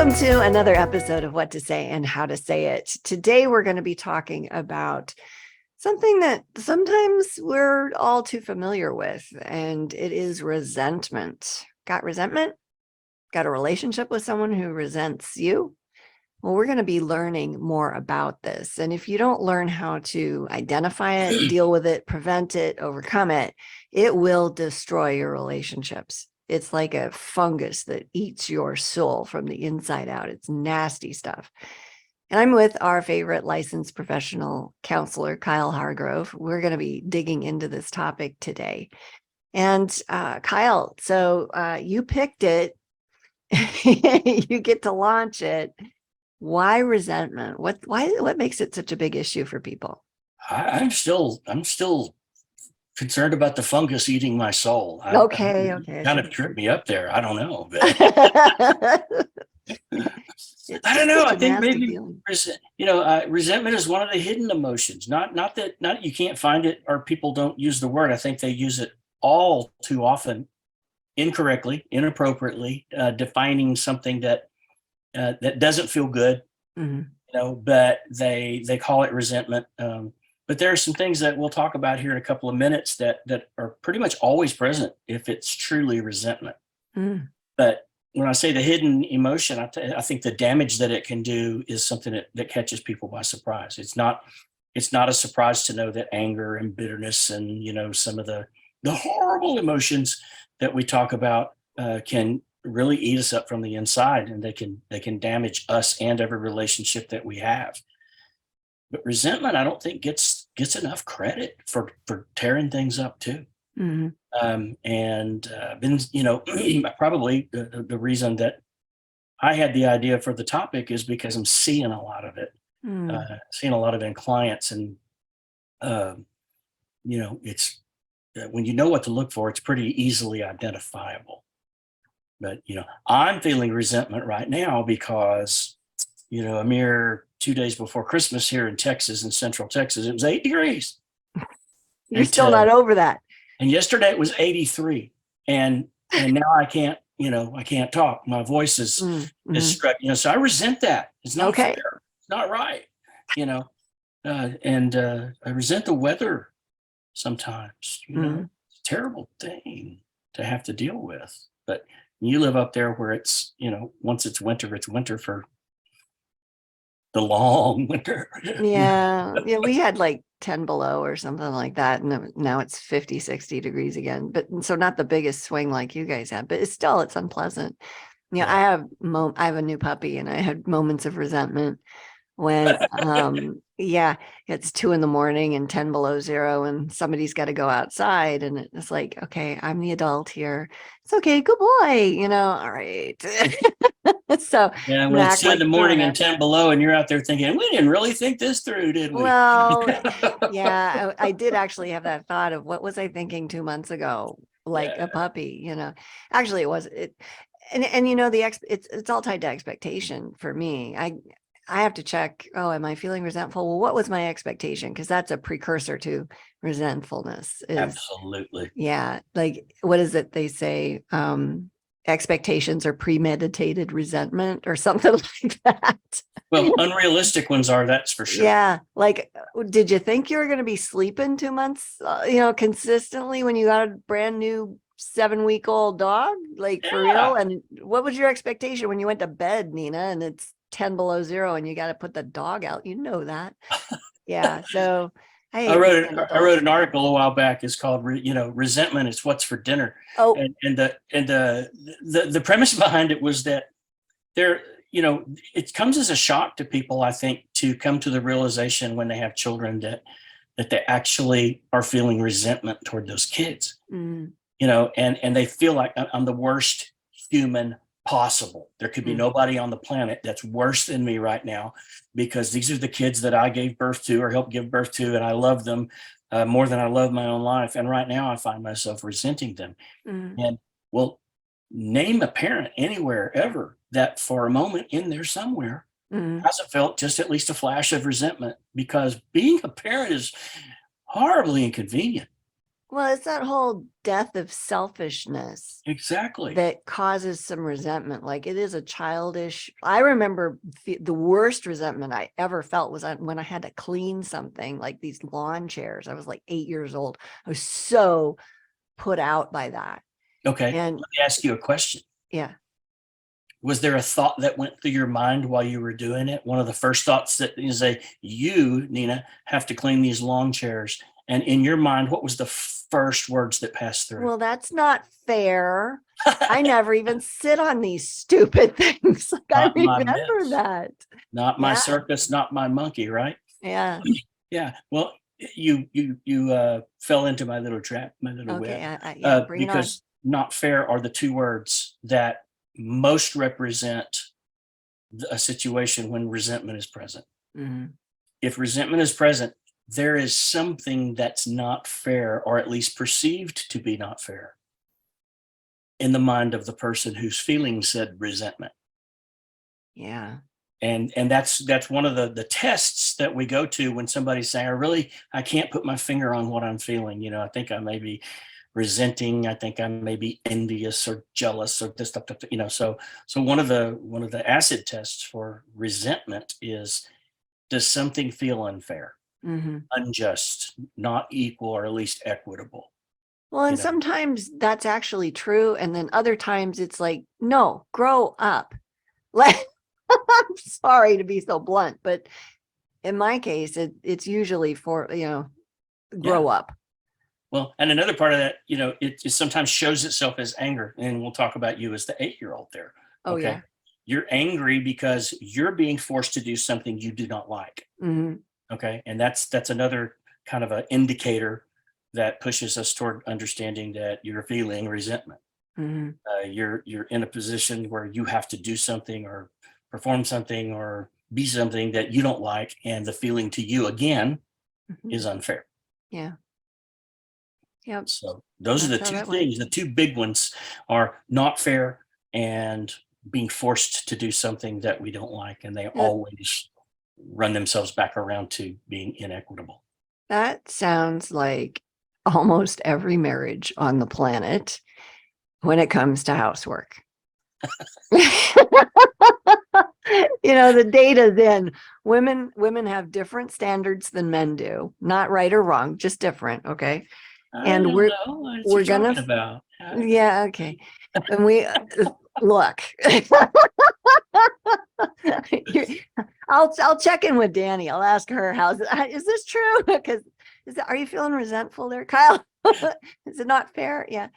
Welcome to another episode of What to Say and How to Say It. Today, we're going to be talking about something that sometimes we're all too familiar with, and it is resentment. Got resentment? Got a relationship with someone who resents you? Well, we're going to be learning more about this. And if you don't learn how to identify it, deal with it, prevent it, overcome it, it will destroy your relationships. It's like a fungus that eats your soul from the inside out. It's nasty stuff. And I'm with our favorite licensed professional counselor, Kyle Hargrove. We're going to be digging into this topic today. And Kyle, so you picked it. You get to launch it. Why resentment? What makes it such a big issue for people? I'm still concerned about the fungus eating my soul. Okay. Kind of tripped me up there. I don't know. But I don't know. I think maybe resentment is one of the hidden emotions. Not that you can't find it or people don't use the word. I think they use it all too often, incorrectly, inappropriately, defining something that doesn't feel good. But they call it resentment. But there are some things that we'll talk about here in a couple of minutes that are pretty much always present if it's truly resentment. But when I say the hidden emotion, I think the damage that it can do is something that catches people by surprise. It's not a surprise to know that anger and bitterness and some of the horrible emotions that we talk about can really eat us up from the inside, and they can damage us and every relationship that we have. But resentment, I don't think gets enough credit for tearing things up too. Been probably the reason that I had the idea for the topic is because I'm seeing a lot of it, seeing a lot of it in clients, and it's when you know what to look for, it's pretty easily identifiable. But I'm feeling resentment right now because a mere 2 days before Christmas here in Texas, in Central Texas, it was 8 degrees. You're still not over that. And yesterday it was 83, and now I can't talk. My voice is struck. So I resent that. It's not fair. It's not right. And I resent the weather sometimes. It's a terrible thing to have to deal with. But you live up there where it's once it's winter for the long winter. Yeah, we had like 10 below or something like that, and now it's 50, 60 degrees again. But so not the biggest swing like you guys have, but it's unpleasant. I have a new puppy, and I had moments of resentment when it's 2 a.m. and 10 below zero, and somebody's got to go outside, and it's like, okay, I'm the adult here. It's okay, good boy, all right. So yeah, when it's 2 a.m. and 10 below, and you're out there thinking, we didn't really think this through, did we? Well, yeah, I did actually have that thought of what was I thinking 2 months ago, like a puppy, actually it was it. And it's all tied to expectation for me. I have to check, am I feeling resentful? Well, what was my expectation? Because that's a precursor to resentfulness. Absolutely. Yeah. Like, what is it they say? Expectations are premeditated resentment or something like that. Well, unrealistic ones are, that's for sure. Yeah. Like, did you think you were going to be sleeping 2 months, consistently when you got a brand new 7-week-old dog? Like, for real? And what was your expectation when you went to bed, Nina, and it's 10 below zero and you got to put the dog out? That. Yeah. So I wrote an article a while back. It's called resentment is what's for dinner. And the premise behind it was that it comes as a shock to people, I think, to come to the realization when they have children that they actually are feeling resentment toward those kids. And they feel like I'm the worst human possible. There could be nobody on the planet that's worse than me right now, because these are the kids that I gave birth to or helped give birth to, and I love them more than I love my own life. And right now I find myself resenting them. And name a parent anywhere ever that for a moment in there somewhere hasn't felt just at least a flash of resentment, because being a parent is horribly inconvenient. Well, it's that whole death of selfishness Exactly. that causes some resentment. Like it is a childish. I remember the worst resentment I ever felt was when I had to clean something like these lawn chairs. I was like 8 years old. I was so put out by that. Okay. And let me ask you a question. yeah. Was there a thought that went through your mind while you were doing it? One of the first thoughts that is you, Nina, have to clean these lawn chairs. And in your mind, what was the first words that passed through? Well, that's not fair. I never even sit on these stupid things. Like I remember that. Not my circus, not my monkey, right? Yeah. Yeah. Well, you fell into my little trap, my little web. Yeah, bring because not fair are the two words that most represent a situation when resentment is present. Mm-hmm. If resentment is present, there is something that's not fair, or at least perceived to be not fair, in the mind of the person who's feeling said resentment. Yeah. And that's one of the tests that we go to when somebody's saying, I can't put my finger on what I'm feeling. I think I may be resenting. I think I may be envious or jealous or this stuff. So one of the acid tests for resentment is, does something feel unfair, unjust, not equal, or at least equitable? Well, and sometimes that's actually true. And then other times it's like, no, grow up. Like, I'm sorry to be so blunt, but in my case, it's usually for, grow up. Well, and another part of that, it sometimes shows itself as anger. And we'll talk about you as the 8-year-old there. Oh, okay. Yeah. You're angry because you're being forced to do something you do not like. Mm-hmm. Okay. And that's another kind of an indicator that pushes us toward understanding that you're feeling resentment. Mm-hmm. You're in a position where you have to do something or perform something or be something that you don't like. And the feeling to you, again, is unfair. Yeah. Yep. So those are the two things. The two big ones are not fair and being forced to do something that we don't like. And they always run themselves back around to being inequitable. That sounds like almost every marriage on the planet when it comes to housework. The data then, women have different standards than men do, not right or wrong, just different. Okay. And we're gonna yeah, okay. And we look. I'll check in with Danny. I'll ask her, is this true? Because are you feeling resentful there, Kyle? Is it not fair? Yeah.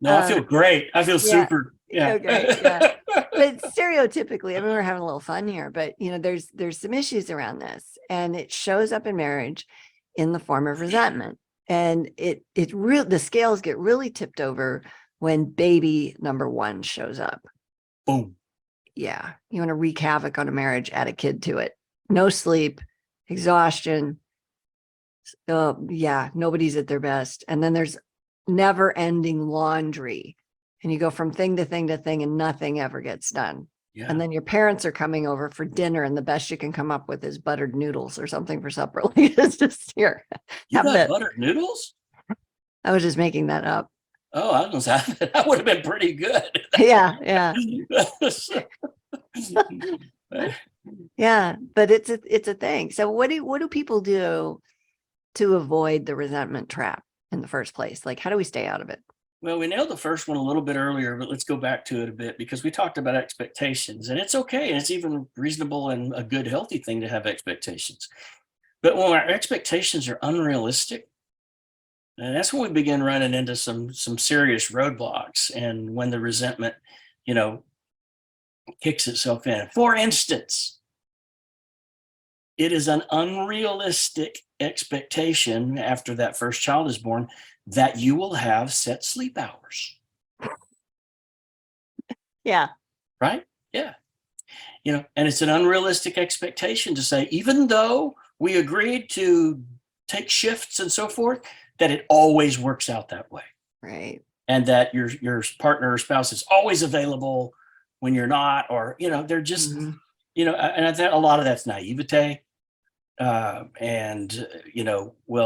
No, I feel great. I feel super. Yeah. Okay, yeah. But stereotypically, I mean, we're having a little fun here, but there's some issues around this, and it shows up in marriage in the form of resentment. And the scales get really tipped over when baby number one shows up. Boom. Yeah. You want to wreak havoc on a marriage, add a kid to it. No sleep, exhaustion. Yeah, nobody's at their best. And then there's never ending laundry. And you go from thing to thing to thing and nothing ever gets done. Yeah. And then your parents are coming over for dinner and the best you can come up with is buttered noodles or something for supper. Like it's just here. You got buttered noodles? I was just making that up. Oh, I was gonna say that would have been pretty good. Yeah. Yeah, but it's a thing. So what do people do to avoid the resentment trap in the first place? Like, how do we stay out of it? Well, we nailed the first one a little bit earlier, but let's go back to it a bit because we talked about expectations, and it's okay. And it's even reasonable and a good, healthy thing to have expectations. But when our expectations are unrealistic, and that's when we begin running into some serious roadblocks, and when the resentment, kicks itself in. For instance, it is an unrealistic expectation after that first child is born that you will have set sleep hours. Yeah. Right? Yeah. And it's an unrealistic expectation to say, even though we agreed to take shifts and so forth, that it always works out that way. Right. And that your partner or spouse is always available when you're not, or, they're just, and I think a lot of that's naivete. Well,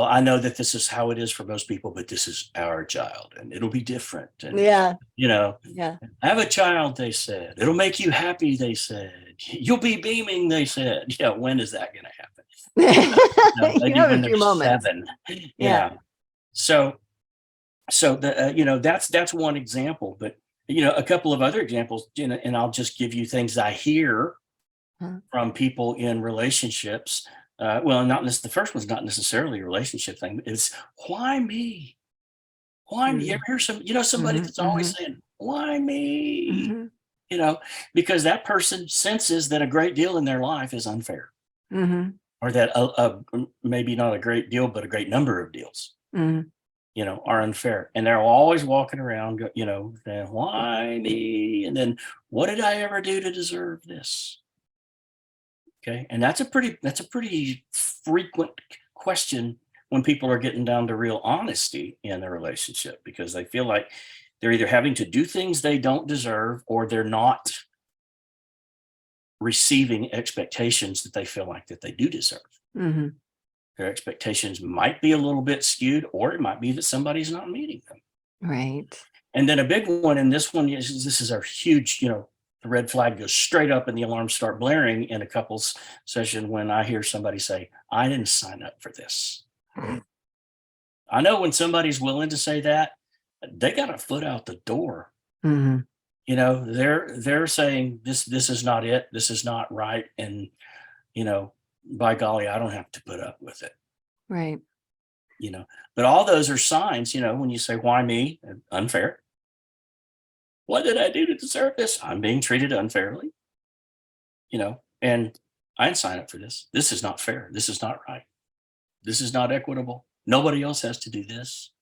I know that this is how it is for most people, but this is our child and it'll be different. And, Yeah. yeah, Yeah. have a child, they said. It'll make you happy, they said. You'll be beaming, they said. Yeah, when is that going to happen? You Maybe have a when they're few moments. 7. Yeah. Yeah. So that's one example, but a couple of other examples, and I'll just give you things I hear Huh. from people in relationships. Well, not the first one's not necessarily a relationship thing. It's why me? Why me? You ever hear somebody that's always saying, why me? Mm-hmm. Because that person senses that a great deal in their life is unfair, Mm-hmm. or that maybe not a great deal, but a great number of deals, Mm-hmm. are unfair. And they're always walking around, saying, why me? And then what did I ever do to deserve this? Okay. And that's a pretty frequent question when people are getting down to real honesty in their relationship, because they feel like they're either having to do things they don't deserve, or they're not receiving expectations that they feel like that they do deserve. Mm-hmm. Their expectations might be a little bit skewed, or it might be that somebody's not meeting them. Right. And then a big one, and this is our huge, the red flag goes straight up and the alarms start blaring in a couples session when I hear somebody say, I didn't sign up for this. I know when somebody's willing to say that, they got a foot out the door. Mm-hmm. They're saying this is not it. This is not right. And, by golly, I don't have to put up with it. Right. But all those are signs, when you say, why me? Unfair. What did I do to deserve this? I'm being treated unfairly, and I didn't sign up for this. This is not fair. This is not right. This is not equitable. Nobody else has to do this.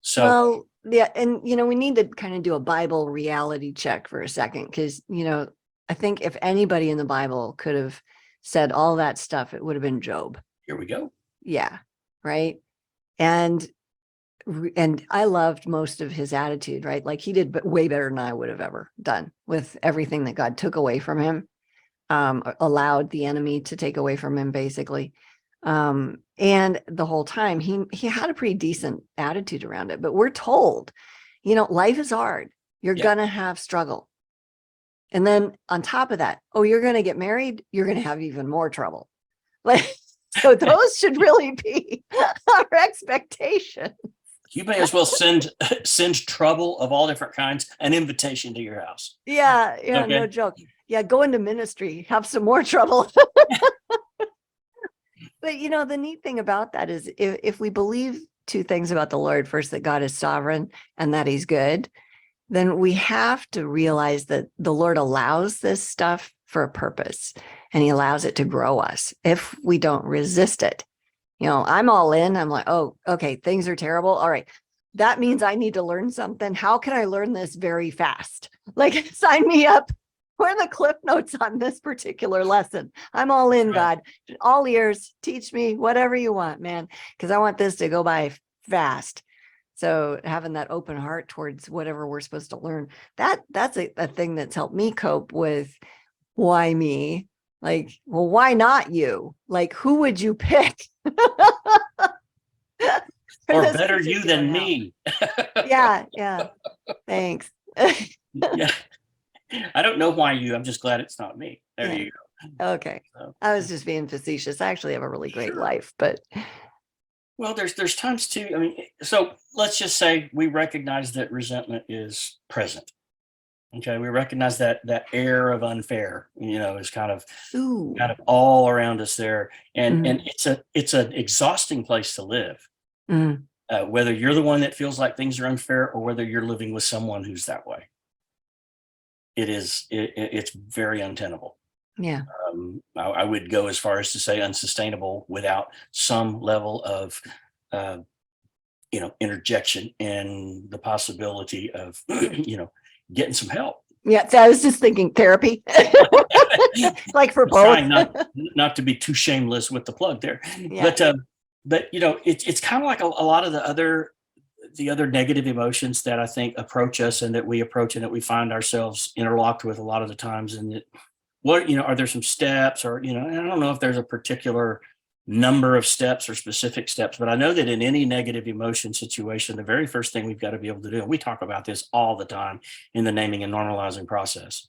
So, well, yeah. And, we need to kind of do a Bible reality check for a second, because, I think if anybody in the Bible could have said all that stuff, it would have been Job. here we go. Yeah. Right. And I loved most of his attitude, right? Like he did way better than I would have ever done with everything that God took away from him, allowed the enemy to take away from him, basically. And the whole time he had a pretty decent attitude around it. But we're told, life is hard. You're gonna have struggle. And then on top of that, you're gonna get married, you're gonna have even more trouble. Like, so those should really be our expectation. You may as well send trouble of all different kinds an invitation to your house. Yeah, okay? No joke. Yeah, go into ministry, have some more trouble. But the neat thing about that is if we believe two things about the Lord: first, that God is sovereign and that he's good, then we have to realize that the Lord allows this stuff for a purpose, and he allows it to grow us if we don't resist it. I'm all in. I'm like, oh, okay, things are terrible. All right. That means I need to learn something. How can I learn this very fast? Like, sign me up. Where are the clip notes on this particular lesson? I'm all in, God. All ears. Teach me whatever you want, man, because I want this to go by fast. So having that open heart towards whatever we're supposed to learn, that's a thing that's helped me cope with why me. Like, well, why not you? Like, who would you pick? Or better you than me. Yeah. Thanks. Yeah. I don't know why you. I'm just glad it's not me. There you go. Okay. So, I was just being facetious. I actually have a really great life, but. Well, there's times too. I mean, so let's just say we recognize that resentment is present. Okay, we recognize that air of unfair, is kind of all around us there, and it's an exhausting place to live. Whether you're the one that feels like things are unfair, or whether you're living with someone who's that way, it's very untenable. Yeah, I would go as far as to say unsustainable without some level of, interjection and the possibility of, getting some help. Yeah, so I was just thinking therapy, like for both. Trying not to be too shameless with the plug there, but it's kind of like a lot of the other negative emotions that I think approach us and that we approach and that we find ourselves interlocked with a lot of the times, and what, are there some steps, or, and I don't know if there's a particular number of steps or specific steps, but I know that in any negative emotion situation, the very first thing we've got to be able to do, and we talk about this all the time in the naming and normalizing process,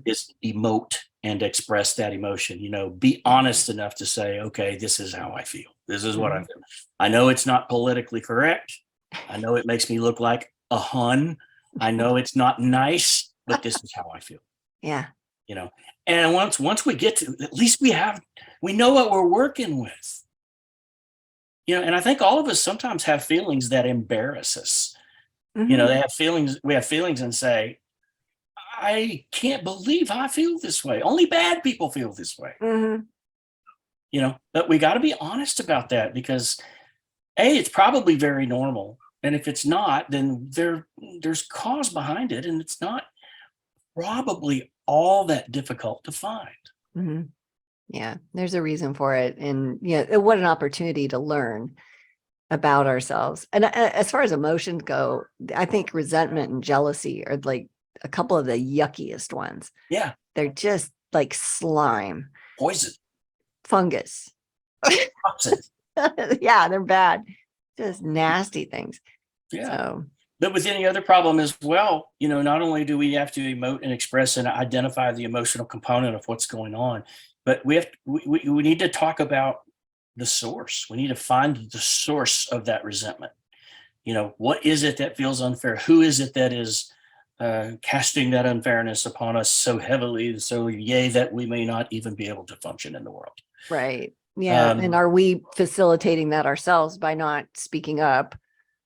is emote and express that emotion. Be honest enough to say, okay, this is how I feel. This is what I feel. I know it's not politically correct. I know it makes me look like a hun. I know it's not nice, but this is how I feel. Yeah. And once we get to, at least we know what we're working with. And I think all of us sometimes have feelings that embarrass us. They have feelings, we have feelings and say, I can't believe I feel this way. Only bad people feel this way. But we got to be honest about that, because it's probably very normal. And if it's not, then there's cause behind it, and it's not probably all that difficult to find. Yeah, there's a reason for it. And what an opportunity to learn about ourselves. And as far as emotions go, I think resentment and jealousy are like a couple of the yuckiest ones. Yeah. They're just like slime. Poison. Fungus. Toxin. Yeah, they're bad. Just nasty things. Yeah. So. But with any other problem as well, not only do we have to emote and express and identify the emotional component of what's going on, but we need to talk about the source. We need to find the source of that resentment. What is it that feels unfair? Who is it that is casting that unfairness upon us so heavily, so that we may not even be able to function in the world? Right. Yeah. And are we facilitating that ourselves by not speaking up,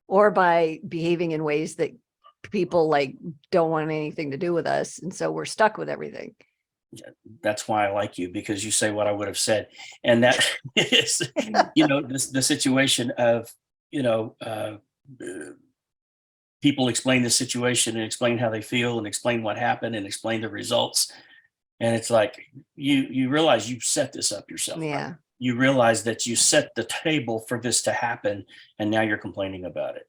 or by behaving in ways that people don't want anything to do with us, and so we're stuck with everything? Yeah, that's why I like you, because you say what I would have said. And that is, the situation of, people explain the situation and explain how they feel and explain what happened and explain the results. And it's like, you realize you set this up yourself. Yeah. Right? You realize that you set the table for this to happen, and now you're complaining about it.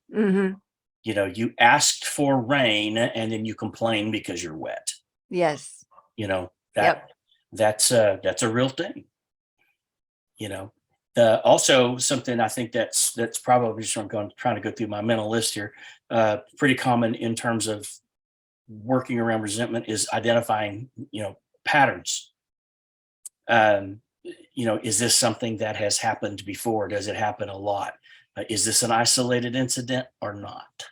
You asked for rain, and then you complain because you're wet. Yes. That's a real thing. Also something I think that's probably, just trying to go through my mental list here, pretty common in terms of working around resentment is identifying, patterns. Is this something that has happened before? Does it happen a lot? Is this an isolated incident or not?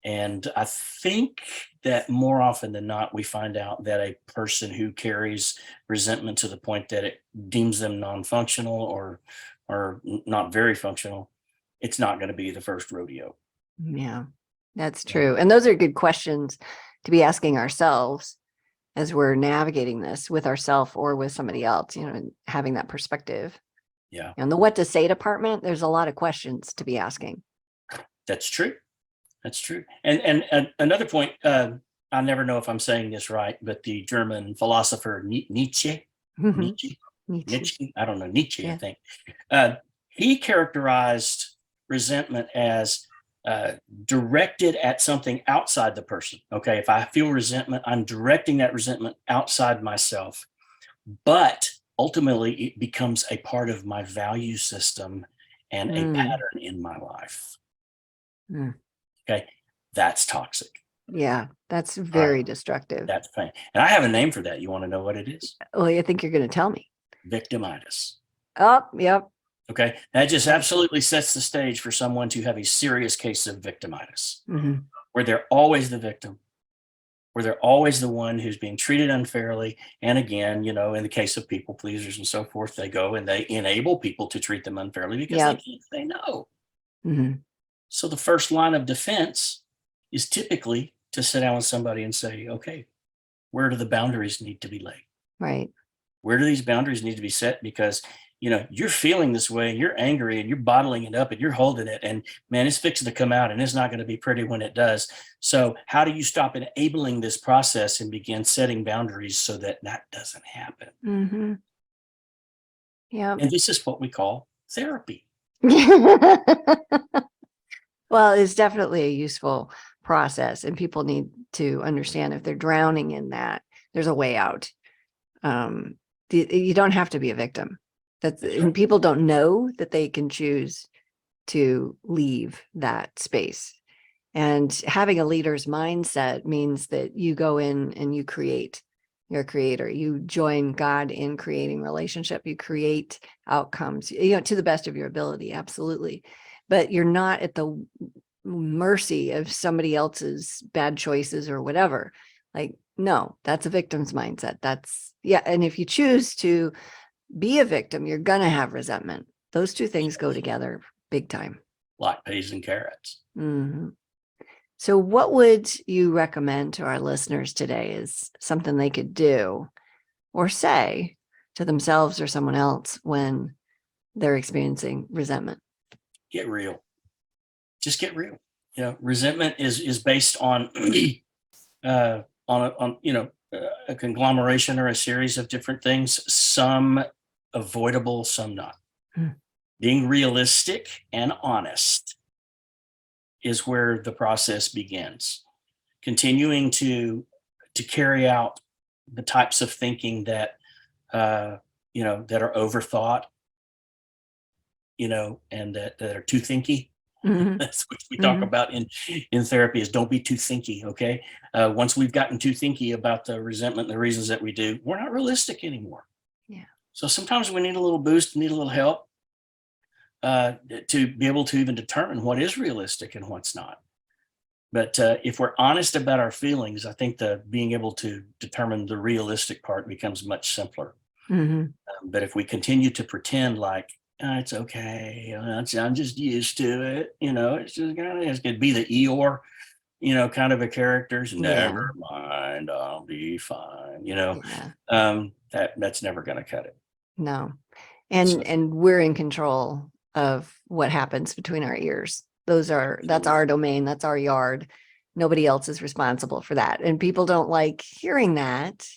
And I think that more often than not, we find out that a person who carries resentment to the point that it deems them non-functional or not very functional, it's not going to be the first rodeo. Yeah, that's true. And those are good questions to be asking ourselves as we're navigating this with ourselves or with somebody else, and having that perspective. Yeah. And the what to say department, there's a lot of questions to be asking. That's true. That's true. And another point, I never know if I'm saying this right, but the German philosopher Nietzsche, I don't know, Nietzsche, yeah. I think. He characterized resentment as directed at something outside the person. Okay, if I feel resentment, I'm directing that resentment outside myself, but ultimately it becomes a part of my value system and a pattern in my life. Okay, that's toxic. Yeah, that's very destructive. That's pain. And I have a name for that. You want to know what it is? Well, I think you're going to tell me. Victimitis. Oh, yep. Okay, that just absolutely sets the stage for someone to have a serious case of victimitis, where they're always the victim, where they're always the one who's being treated unfairly. And again, in the case of people pleasers and so forth, they go and they enable people to treat them unfairly because they can't say no. So the first line of defense is typically to sit down with somebody and say, okay, where do the boundaries need to be laid? Right. Where do these boundaries need to be set? Because, you're feeling this way and you're angry and you're bottling it up and you're holding it, and man, it's fixing to come out and it's not going to be pretty when it does. So how do you stop enabling this process and begin setting boundaries so that that doesn't happen? Yeah. And this is what we call therapy. Well, it's definitely a useful process, and people need to understand if they're drowning in that, there's a way out. You don't have to be a victim. And people don't know that they can choose to leave that space. And having a leader's mindset means that you go in and you create. You're a creator. You join God in creating relationship. You create outcomes, to the best of your ability. Absolutely. But you're not at the mercy of somebody else's bad choices or whatever. Like, no, that's a victim's mindset. And if you choose to be a victim, you're going to have resentment. Those two things go together big time. Like peas and carrots. Mm-hmm. So what would you recommend to our listeners today is something they could do or say to themselves or someone else when they're experiencing resentment? Get real. Just get real. Resentment is based on a conglomeration or a series of different things, some avoidable, some not. Being realistic and honest is where the process begins. Continuing to carry out the types of thinking that that are overthought, and that are too thinky. Mm-hmm. That's what we talk about in therapy, is don't be too thinky. Okay. Once we've gotten too thinky about the resentment and the reasons that we do, we're not realistic anymore. Yeah. So sometimes we need a little boost, need a little help to be able to even determine what is realistic and what's not. But if we're honest about our feelings, I think being able to determine the realistic part becomes much simpler. Mm-hmm. But if we continue to pretend like, it's okay, I'm just used to it, it's just it's gonna be the Eeyore, kind of a character. Never mind, I'll be fine. That's never gonna cut it. No. And we're in control of what happens between our ears. That's our domain. That's our yard. Nobody else is responsible for that. And people don't like hearing that,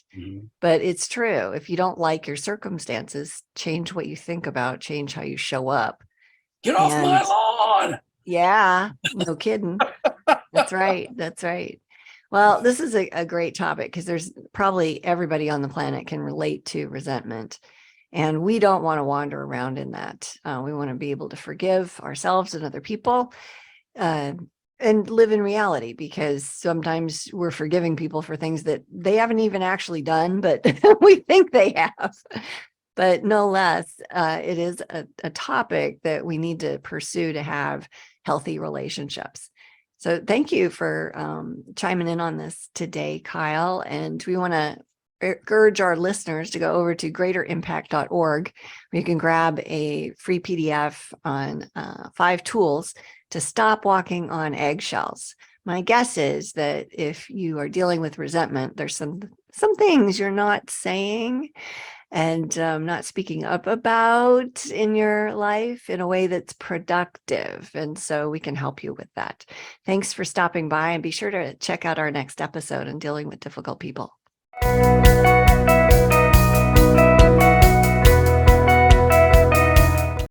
but it's true. If you don't like your circumstances, change what you think about, change how you show up. Get off my lawn. Yeah, no kidding. That's right. That's right. Well, this is a great topic because there's probably everybody on the planet can relate to resentment. And we don't want to wander around in that. We want to be able to forgive ourselves and other people and live in reality, because sometimes we're forgiving people for things that they haven't even actually done, but we think they have. But no less, it is a topic that we need to pursue to have healthy relationships. So thank you for chiming in on this today, Kyle. And we want to urge our listeners to go over to greaterimpact.org, where you can grab a free PDF on 5 tools to stop walking on eggshells. My guess is that if you are dealing with resentment, there's some things you're not saying and not speaking up about in your life in a way that's productive. And so we can help you with that. Thanks for stopping by, and be sure to check out our next episode on dealing with difficult people.